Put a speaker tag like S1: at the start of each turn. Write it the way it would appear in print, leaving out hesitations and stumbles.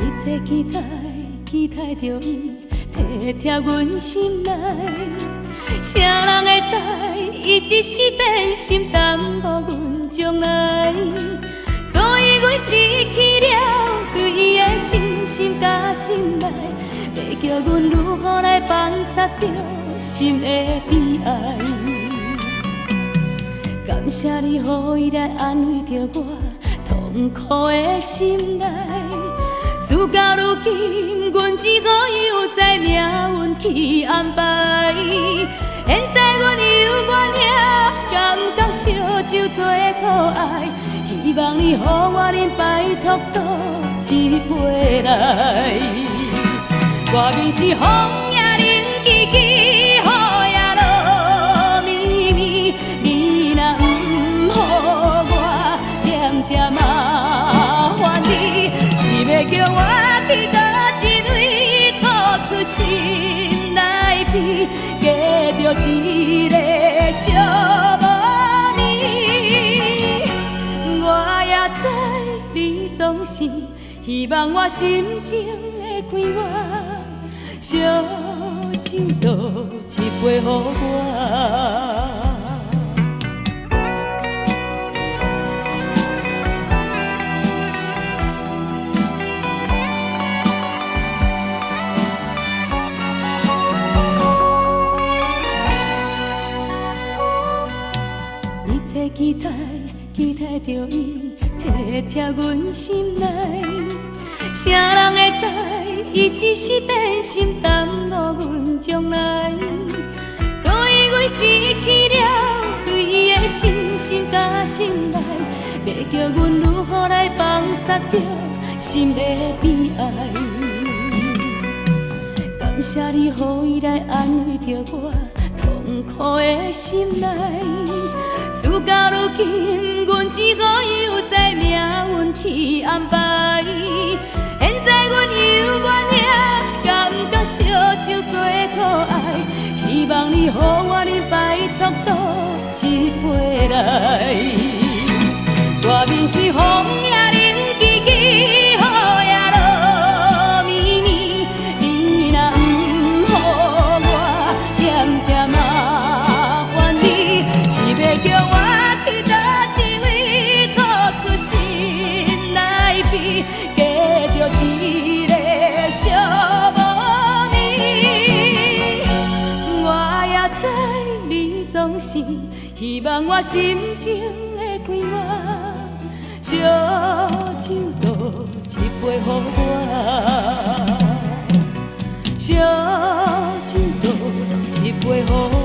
S1: 一切期待着伊体贴阮心内，啥人会知伊一时变心耽误阮将来，所以阮失去了对伊的信心甲信赖，要叫阮如何来放下着心的悲哀。感谢你，予伊来安慰着我痛苦的心内。事到如今，阮只好由在命运去安排。现在阮犹原也感觉烧酒做可爱，希望你予我能摆脱倒一杯来。外面是风也冷叽叽，雨也落绵绵，你若不予我念这麻烦你，是要叫我去倒一泪吐出心内悲，加着一个寂无眠。我也知你总是希望我心情会快活，烧酒倒一杯予我。一切期待着伊体贴阮心内，啥人会知伊一时变心耽误阮将来，所以阮失去了对伊的信心甲信赖，要叫阮如何来放下着心的悲哀。感谢你，予伊来安慰着我痛苦的心内。事到如今，阮只好由在命运去安排。现在阮犹原也感觉烧酒做可爱，希望你予我能摆脱倒一杯来。外面是风也冷叽叽，雨也落绵绵，你若不予我念这麻烦你，是要叫我去倒一位吐出心内悲，加着一个寂无眠。我也知你总是希望我心情会快活，烧酒倒一杯予我，烧酒倒一杯予我。